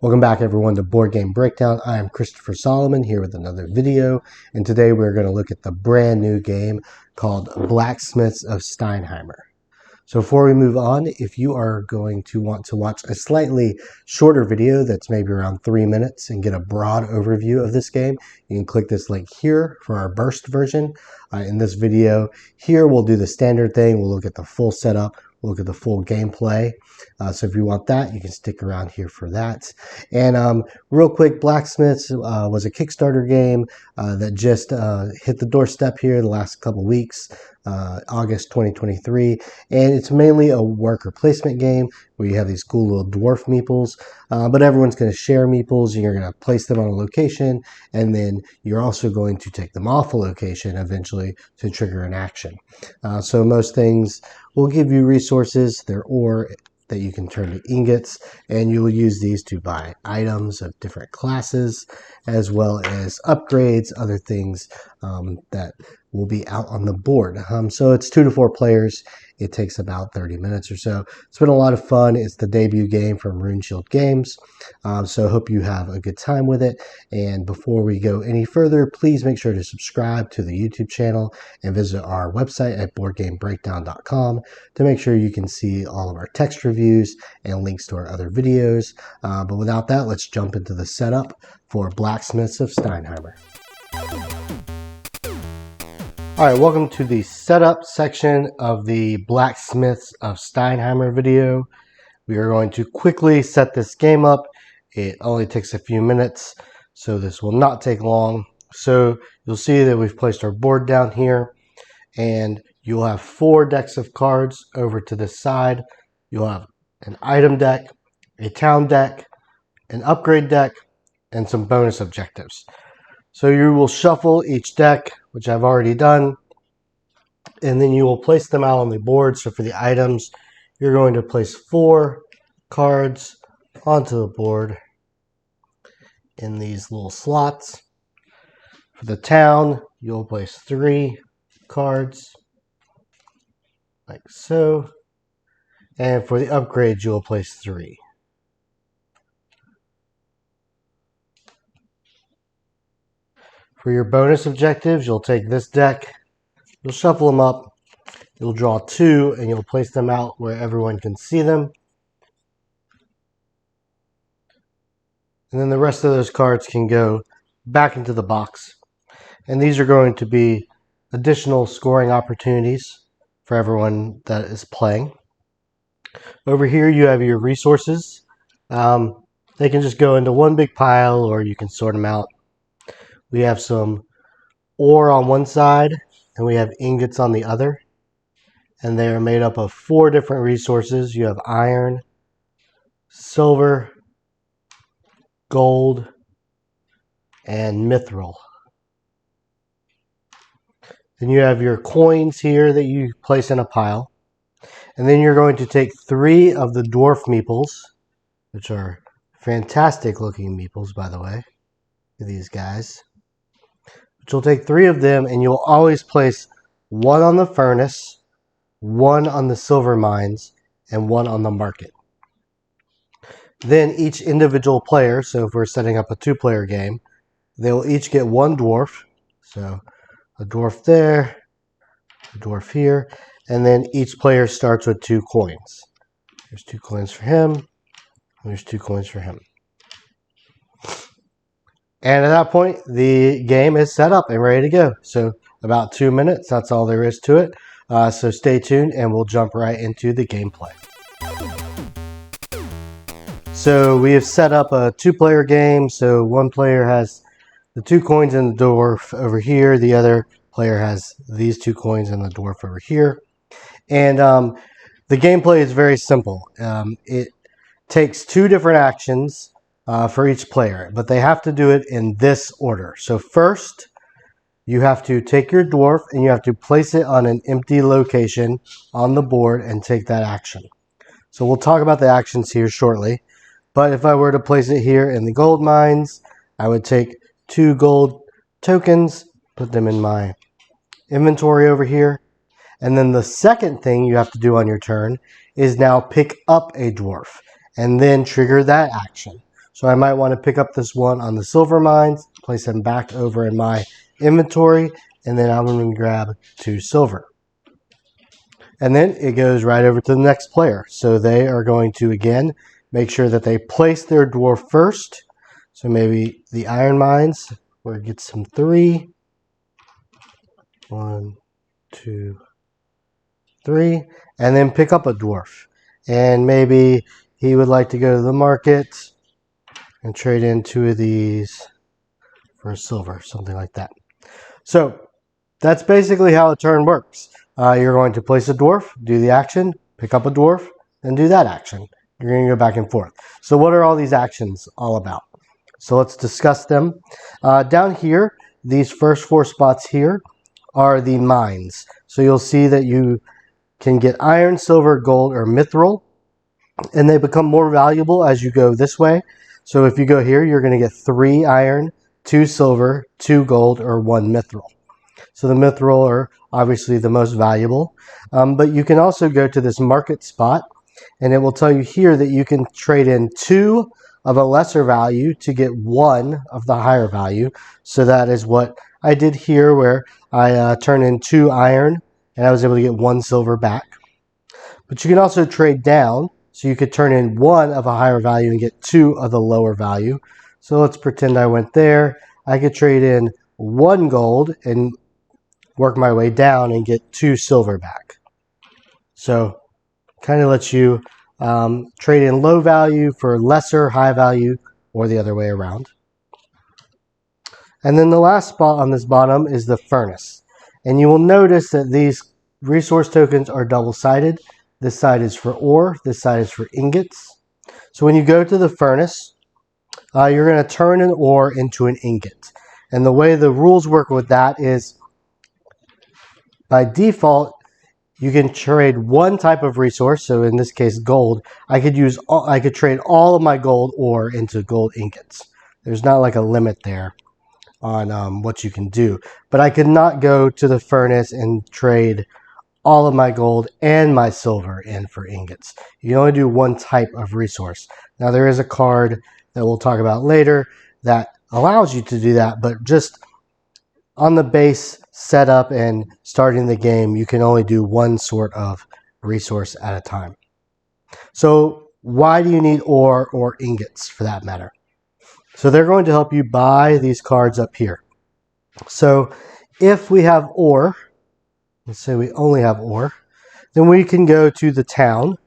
Welcome back everyone to Board Game Breakdown. I am Christopher Solomon here with another video, and today we're going to look at the brand new game called Blacksmiths of Steinheimr. So before we move on, if you are going to want to watch a slightly shorter video that's maybe around 3 minutes and get a broad overview of this game, you can click this link here for our burst version. In this video here, we'll do the standard thing. We'll look at the full setup. We'll look at the full gameplay. So if you want that, you can stick around here for that. And real quick, Blacksmiths was a Kickstarter game that just hit the doorstep here the last couple weeks. August 2023, and it's mainly a worker placement game where you have these cool little dwarf meeples, but everyone's going to share meeples, and you're going to place them on a location, and then you're also going to take them off a location eventually to trigger an action. So most things will give you resources, their ore, that you can turn to ingots, and you will use these to buy items of different classes, as well as upgrades, other things that will be out on the board. So it's 2 to 4 players. It takes about 30 minutes or so. It's been a lot of fun. It's the debut game from RuneShield Games. So I hope you have a good time with it. And before we go any further, please make sure to subscribe to the YouTube channel and visit our website at boardgamebreakdown.com to make sure you can see all of our text reviews and links to our other videos. But without that, let's jump into the setup for Blacksmiths of Steinheimr. Alright, welcome to the setup section of the Blacksmiths of Steinheimr video. We are going to quickly set this game up. It only takes a few minutes, so this will not take long. So you'll see that we've placed our board down here, and you'll have 4 decks of cards over to this side. You'll have an item deck, a town deck, an upgrade deck, and some bonus objectives. So you will shuffle each deck, which I've already done, and then you will place them out on the board. So for the items, you're going to place 4 cards onto the board in these little slots. For the town, you'll place 3 cards, like so. And for the upgrades, you'll place 3. For your bonus objectives, you'll take this deck, you'll shuffle them up, you'll draw 2, and you'll place them out where everyone can see them. And then the rest of those cards can go back into the box. And these are going to be additional scoring opportunities for everyone that is playing. Over here you have your resources. They can just go into one big pile, or you can sort them out. We have some ore on one side, and we have ingots on the other. And they are made up of 4 different resources. You have iron, silver, gold, and mithril. Then you have your coins here that you place in a pile. And then you're going to take 3 of the dwarf meeples, which are fantastic looking meeples, by the way. Look at these guys. But you'll take 3 of them, and you'll always place 1 on the furnace, 1 on the silver mines, and 1 on the market. Then each individual player, so if we're setting up a 2-player game, they will each get 1 dwarf. So a dwarf there, a dwarf here, and then each player starts with 2 coins. There's 2 coins for him, and there's 2 coins for him. And at that point, the game is set up and ready to go. So about 2 minutes, that's all there is to it. So stay tuned, and we'll jump right into the gameplay. So we have set up a 2-player game. So one player has the 2 coins in the dwarf over here. The other player has these 2 coins in the dwarf over here. And the gameplay is very simple. It takes 2 different actions for each player, but they have to do it in this order. So first, you have to take your dwarf and you have to place it on an empty location on the board and take that action. So we'll talk about the actions here shortly. But if I were to place it here in the gold mines, I would take 2 gold tokens, put them in my inventory over here. And then the second thing you have to do on your turn is now pick up a dwarf and then trigger that action. So I might want to pick up this one on the silver mines, place them back over in my inventory, and then I'm going to grab 2 silver. And then it goes right over to the next player. So they are going to, again, make sure that they place their dwarf first. So maybe the iron mines, where it gets some 3. 1, 2, 3. And then pick up a dwarf. And maybe he would like to go to the market and trade in 2 of these for a silver, something like that. So that's basically how a turn works. You're going to place a dwarf, do the action, pick up a dwarf, then do that action. You're going to go back and forth. So what are all these actions all about? So let's discuss them. Down here, these first 4 spots here are the mines. So you'll see that you can get iron, silver, gold, or mithril, and they become more valuable as you go this way. So if you go here, you're going to get 3 iron, 2 silver, 2 gold, or 1 mithril. So the mithril are obviously the most valuable. But you can also go to this market spot, and it will tell you here that you can trade in 2 of a lesser value to get 1 of the higher value. So that is what I did here, where I turned in 2 iron, and I was able to get 1 silver back. But you can also trade down, so you could turn in 1 of a higher value and get 2 of the lower value. So let's pretend I went there. I could trade in 1 gold and work my way down and get 2 silver back. So kind of lets you trade in low value for lesser high value, or the other way around. And then the last spot on this bottom is the furnace. And you will notice that these resource tokens are double-sided. This side is for ore, this side is for ingots. So when you go to the furnace, you're going to turn an ore into an ingot. And the way the rules work with that is, by default, you can trade 1 type of resource. So in this case, gold. I could trade all of my gold ore into gold ingots. There's not like a limit there on what you can do. But I could not go to the furnace and trade all of my gold and my silver in for ingots. You can only do 1 type of resource. Now there is a card that we'll talk about later that allows you to do that, but just on the base setup and starting the game, you can only do 1 sort of resource at a time. So why do you need ore or ingots for that matter? So they're going to help you buy these cards up here. So if we have ore, let's say we only have ore, then we can go to the town,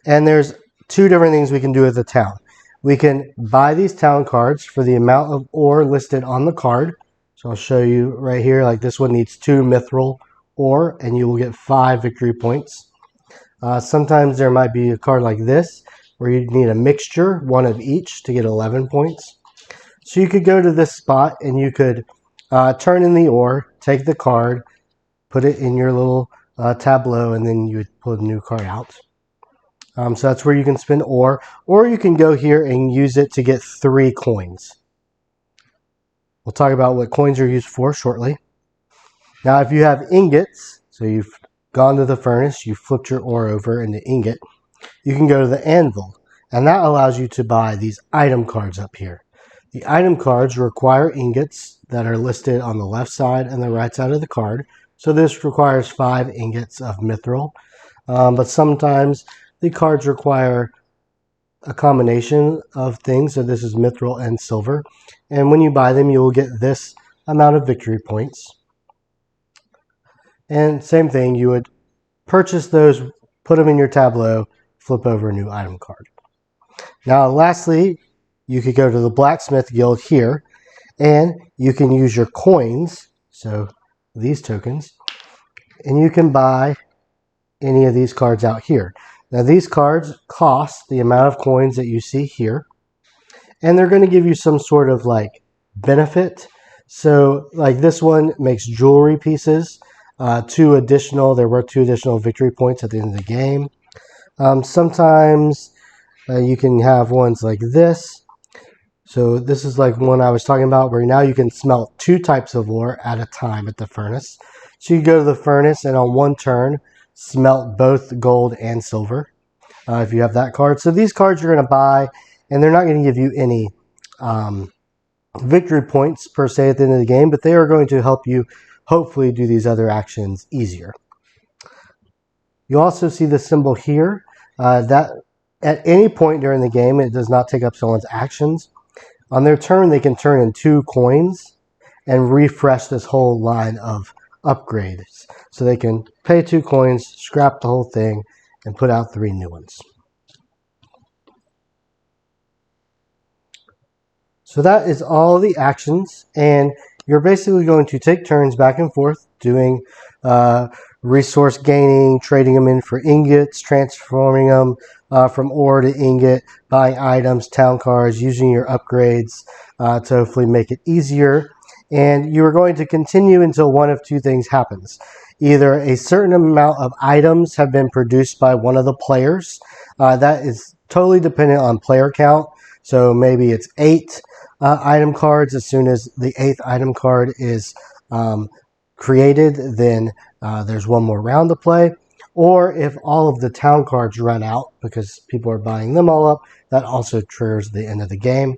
and there's 2 different things we can do at the town. We can buy these town cards for the amount of ore listed on the card. So I'll show you right here, like this one needs 2 mithril ore, and you will get 5 victory points. Sometimes there might be a card like this, where you need a mixture, 1 of each, to get 11 points. So you could go to this spot, and you could turn in the ore, take the card, put it in your little tableau, and then you would pull a new card out. So that's where you can spend ore, or you can go here and use it to get 3 coins. We'll talk about what coins are used for shortly. Now, if you have ingots, so you've gone to the furnace, you flipped your ore over into ingot, you can go to the anvil, and that allows you to buy these item cards up here. The item cards require ingots that are listed on the left side and the right side of the card. So this requires 5 ingots of mithril, but sometimes the cards require a combination of things. So this is mithril and silver. And when you buy them, you will get this amount of victory points. And same thing, you would purchase those, put them in your tableau, flip over a new item card. Now, lastly, you could go to the Blacksmith Guild here, and you can use your coins, so these tokens, and you can buy any of these cards out here. Now, these cards cost the amount of coins that you see here, and they're going to give you some sort of like benefit. So like this one makes jewelry pieces, they're worth 2 additional victory points at the end of the game. Sometimes you can have ones like this. So this is like one I was talking about, where now you can smelt 2 types of ore at a time at the furnace. So you go to the furnace and on 1 turn, smelt both gold and silver, if you have that card. So these cards you're going to buy, and they're not going to give you any victory points per se at the end of the game, but they are going to help you hopefully do these other actions easier. You also see the symbol here that at any point during the game, it does not take up someone's actions. On their turn, they can turn in 2 coins and refresh this whole line of upgrades. So they can pay 2 coins, scrap the whole thing, and put out 3 new ones. So that is all the actions, and you're basically going to take turns back and forth doing resource gaining, trading them in for ingots, transforming them from ore to ingot, buying items, town cards, using your upgrades to hopefully make it easier. And you are going to continue until one of 2 things happens. Either a certain amount of items have been produced by one of the players. That is totally dependent on player count. So maybe it's 8 item cards. As soon as the 8th item card is created, then there's one more round to play. Or if all of the town cards run out because people are buying them all up, that also triggers the end of the game.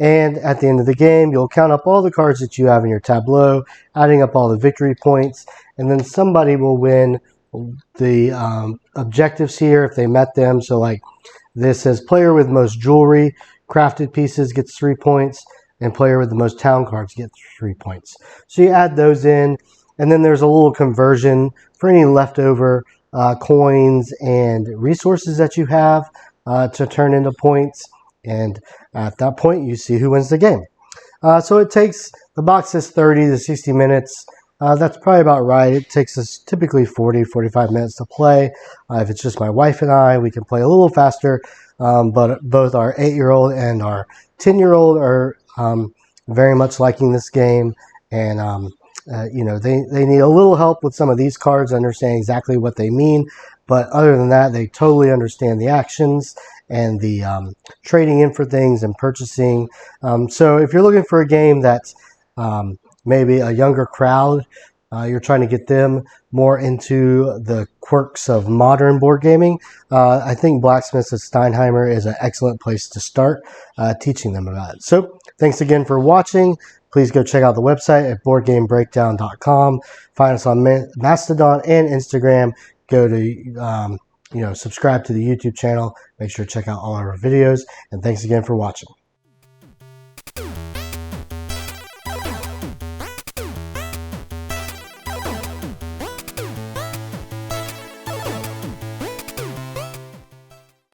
And at the end of the game, you'll count up all the cards that you have in your tableau, adding up all the victory points, and then somebody will win the objectives here if they met them. So like this says player with most jewelry, crafted pieces gets 3 points, and player with the most town cards gets 3 points. So you add those in, and then there's a little conversion for any leftover coins and resources that you have to turn into points. And at that point, you see who wins the game. So it takes, the box says 30 to 60 minutes. That's probably about right. It takes us typically 40, 45 minutes to play. If it's just my wife and I, we can play a little faster. But both our 8-year-old and our 10-year-old are very much liking this game. And, you know, they need a little help with some of these cards, understanding exactly what they mean. But other than that, they totally understand the actions and the trading in for things and purchasing. So if you're looking for a game that's maybe a younger crowd, you're trying to get them more into the quirks of modern board gaming, I think Blacksmiths of Steinheimr is an excellent place to start teaching them about it. So thanks again for watching. Please go check out the website at boardgamebreakdown.com. Find us on Mastodon and Instagram. Go to, subscribe to the YouTube channel. Make sure to check out all our videos. And thanks again for watching.